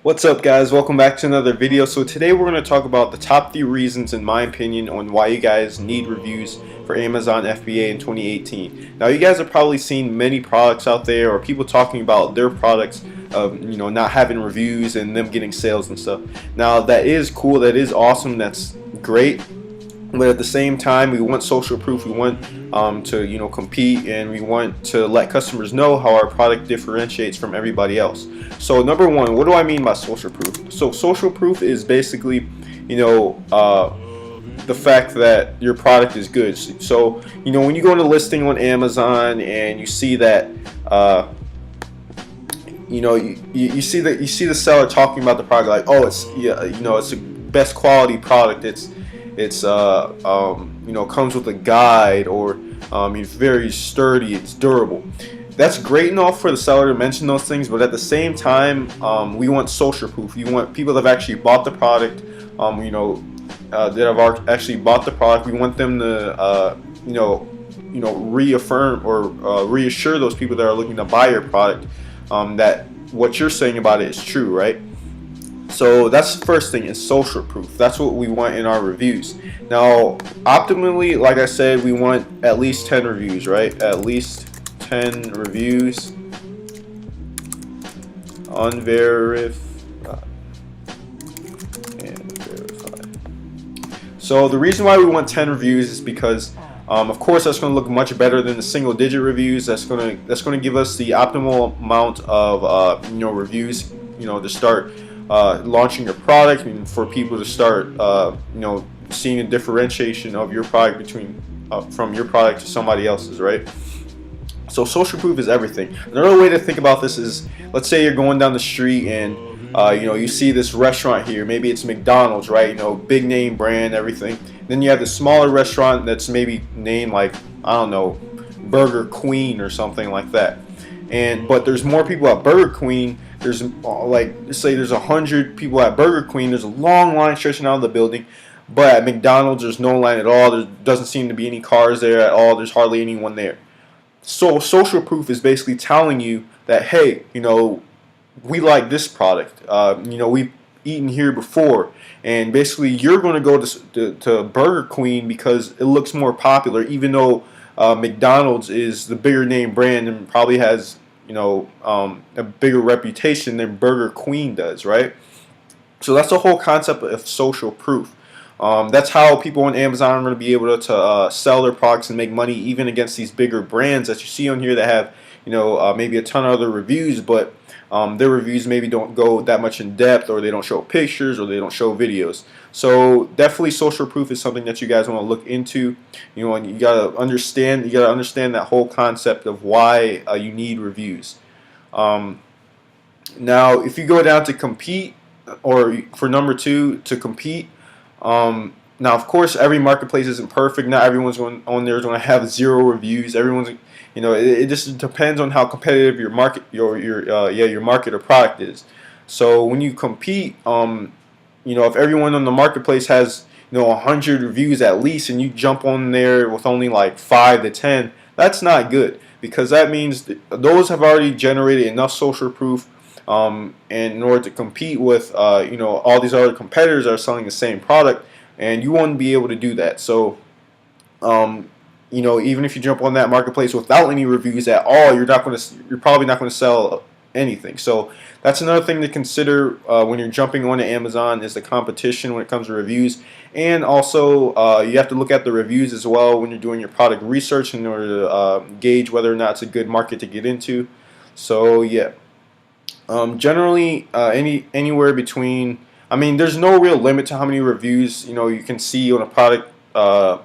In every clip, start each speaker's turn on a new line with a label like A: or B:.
A: What's up, guys? Welcome back to another video. So today we're going to talk about the top 3 reasons, in my opinion, on why you guys need reviews for Amazon FBA in 2018. Now, you guys have probably seen many products out there, or people talking about their products not having reviews and them getting sales and stuff. Now, that is cool, that is awesome, that's great. But at the same time, we want social proof. We want to compete, and we want to let customers know how our product differentiates from everybody else. So number one, what do I mean by social proof? So social proof is basically the fact that your product is good. So when you go on a listing on Amazon and you see that you see the seller talking about the product, like, oh, it's it's the best quality product, it's comes with a guide, or it's very sturdy, it's durable. That's great and all for the seller to mention those things, but at the same time, we want social proof. You want people that have actually bought the product, that have actually bought the product. We want them to reaffirm or reassure those people that are looking to buy your product that what you're saying about it is true, right? So that's the first thing, is social proof. That's what we want in our reviews. Now, optimally, like I said, we want at least 10 reviews, right? At least 10 reviews. Unverified and verified. So the reason why we want 10 reviews is because of course that's going to look much better than the single digit reviews. That's going to give us the optimal amount of reviews to start launching your product, and for people to start seeing a differentiation of your product between from your product to somebody else's, right? So social proof is everything. Another way to think about this is, let's say you're going down the street and you see this restaurant here. Maybe it's McDonald's, right? Big name brand, everything. Then you have the smaller restaurant that's maybe named, like, I don't know, Burger Queen or something like that. But there's more people at Burger Queen. There's let's say there's 100 people at Burger Queen. There's a long line stretching out of the building. But at McDonald's, there's no line at all. There doesn't seem to be any cars there at all. There's hardly anyone there. So social proof is basically telling you that, hey, we like this product. We've eaten here before, and basically you're going to go to Burger Queen because it looks more popular, even though McDonald's is the bigger name brand and probably has a bigger reputation than Burger Queen does, right? So that's the whole concept of social proof. That's how people on Amazon are going to be able to sell their products and make money, even against these bigger brands that you see on here that have maybe a ton of other reviews, but their reviews maybe don't go that much in depth, or they don't show pictures, or they don't show videos. So definitely social proof is something that you guys want to look into. And you gotta understand that whole concept of why you need reviews. Now, if you go down to compete, or for number 2, to compete. Now, of course, every marketplace isn't perfect. Not everyone's on there is going to have 0 reviews. Everyone's, it just depends on how competitive your market, your market or product is. So when you compete, if everyone on the marketplace has 100 reviews at least, and you jump on there with only like 5 to 10, that's not good, because that means those have already generated enough social proof. And in order to compete with all these other competitors that are selling the same product, and you won't be able to do that. So even if you jump on that marketplace without any reviews at all, you're probably not going to sell anything. So that's another thing to consider when you're jumping on to Amazon, is the competition when it comes to reviews. And also you have to look at the reviews as well when you're doing your product research, in order to gauge whether or not it's a good market to get into. So yeah. Generally, anywhere between, there's no real limit to how many reviews you can see on a product. The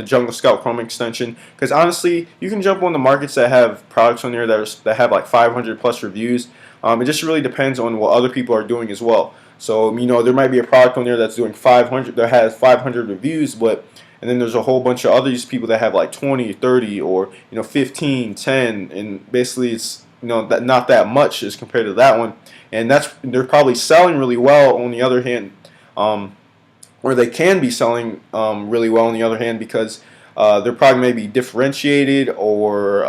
A: Jungle Scout Chrome extension, because honestly, you can jump on the markets that have products on there that have like 500 plus reviews. It just really depends on what other people are doing as well. So there might be a product on there that's doing 500, that has 500 reviews, and then there's a whole bunch of other people that have like 20, 30, or 15, 10, and basically it's not that much as compared to that one, and they're probably selling really well. On the other hand, or they can be selling really well on the other hand, because their product may be differentiated, or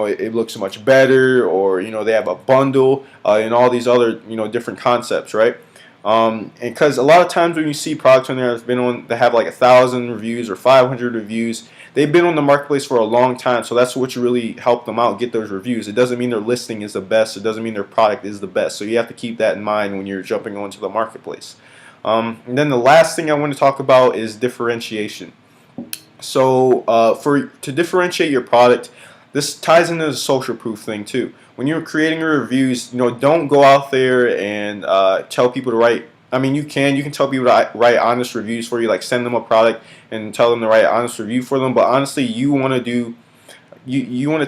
A: it looks much better, or they have a bundle, and all these other different concepts, right? And because a lot of times when you see products on there that have like 1,000 reviews or 500 reviews, they've been on the marketplace for a long time. So that's what you really help them out, get those reviews. It doesn't mean their listing is the best. It doesn't mean their product is the best. So you have to keep that in mind when you're jumping onto the marketplace. And then the last thing I want to talk about is differentiation. So to differentiate your product, this ties into the social proof thing too. When you're creating your reviews, don't go out there and tell people to write. I mean, you can tell people to write honest reviews for you, like send them a product and tell them to write an honest review for them. But honestly, you want to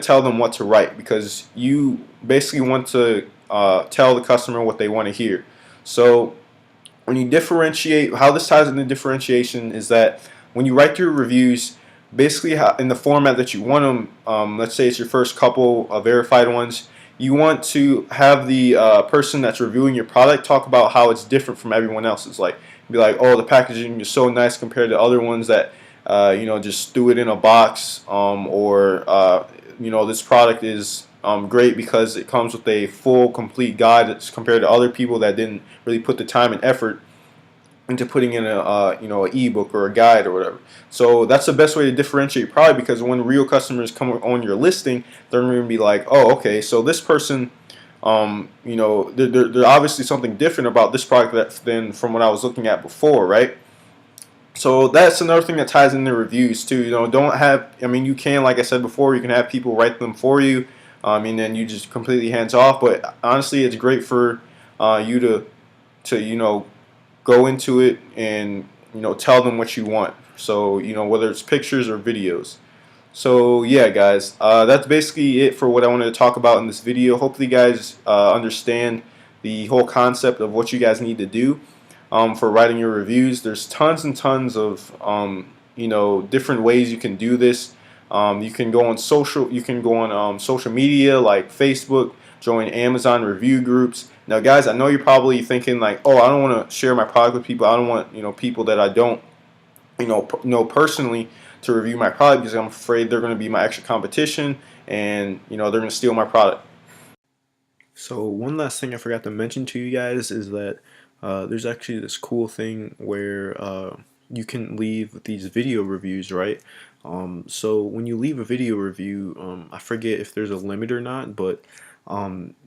A: tell them what to write, because you basically want to tell the customer what they want to hear. So when you differentiate, how this ties into differentiation is that when you write your reviews, basically in the format that you want them, let's say it's your first couple of verified ones, you want to have the person that's reviewing your product talk about how it's different from everyone else's. Like, be like, oh, the packaging is so nice compared to other ones that just threw it in a box, or this product is great because it comes with a full, complete guide that's compared to other people that didn't really put the time and effort into putting in an ebook or a guide or whatever. So that's the best way to differentiate product, because when real customers come on your listing, they're going to be like, oh, okay, so this person, there's obviously something different about this product than from what I was looking at before, right? So that's another thing that ties into reviews too. Don't have. I mean, you can, like I said before, you can have people write them for you, and then you just completely hands off. But honestly, it's great for you to go into it and tell them what you want. So whether it's pictures or videos. So yeah, guys, that's basically it for what I wanted to talk about in this video. Hopefully, you guys understand the whole concept of what you guys need to do for writing your reviews. There's tons and tons of different ways you can do this. You can go on social media like Facebook, join Amazon review groups. Now, guys, I know you're probably thinking like, oh, I don't want to share my product with people. I don't want people that I don't know personally to review my product, because I'm afraid they're going to be my extra competition, and they're going to steal my product. So one last thing I forgot to mention to you guys is that there's actually this cool thing where you can leave these video reviews, right? So when you leave a video review, I forget if there's a limit or not, but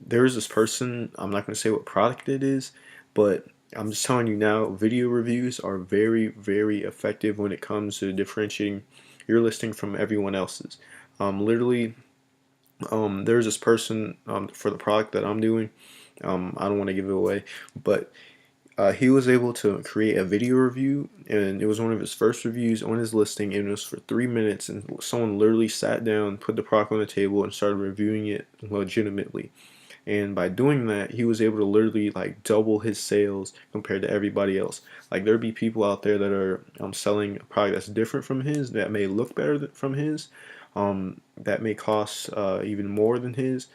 A: there's this person, I'm not going to say what product it is, but I'm just telling you now, video reviews are very, very effective when it comes to differentiating your listing from everyone else's. Literally, there's this person for the product that I'm doing. I don't want to give it away, but he was able to create a video review, and it was one of his first reviews on his listing, and it was for 3 minutes, and someone literally sat down, put the product on the table, and started reviewing it legitimately. And by doing that, he was able to literally like double his sales compared to everybody else. Like, there'd be people out there that are selling a product that's different from his, that may look better from his, that may cost even more than his,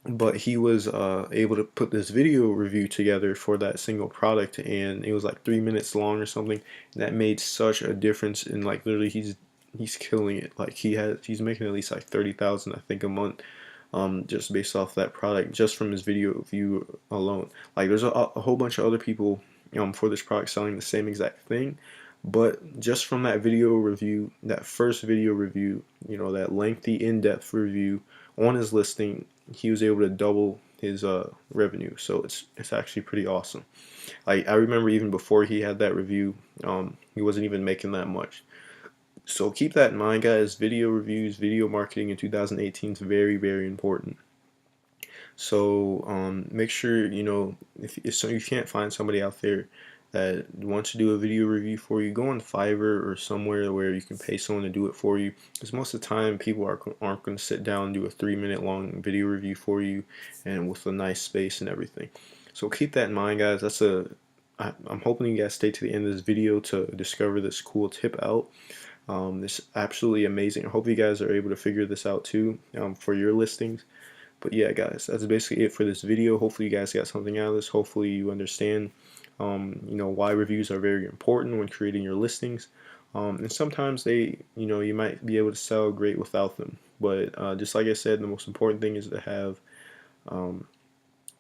A: but he was able to put this video review together for that single product, and it was like 3 minutes long or something. That made such a difference, and like literally he's killing it. Like he's making at least like 30,000, I think, a month, just based off that product, just from his video review alone. Like, there's a whole bunch of other people for this product selling the same exact thing, but just from that video review, that first video review, that lengthy, in-depth review on his listing, he was able to double his revenue. So it's actually pretty awesome. Like, I remember even before he had that review, he wasn't even making that much. So keep that in mind, guys. Video reviews, video marketing in 2018 is very, very important. So make sure, if so you can't find somebody out there that wants to do a video review for you, go on Fiverr or somewhere where you can pay someone to do it for you, because most of the time people aren't going to sit down and do a 3-minute long video review for you, and with a nice space and everything. So keep that in mind, guys. I'm hoping you guys stay to the end of this video to discover this cool tip out. This is absolutely amazing. I hope you guys are able to figure this out too, for your listings. But yeah, guys, that's basically it for this video. Hopefully you guys got something out of this. Hopefully you understand why reviews are very important when creating your listings. And sometimes they, you might be able to sell great without them. But just like I said, the most important thing is to have,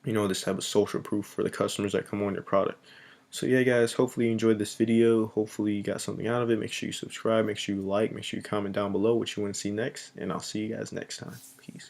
A: this type of social proof for the customers that come on your product. So yeah, guys, hopefully you enjoyed this video. Hopefully you got something out of it. Make sure you subscribe, make sure you like, make sure you comment down below what you want to see next, and I'll see you guys next time. Peace.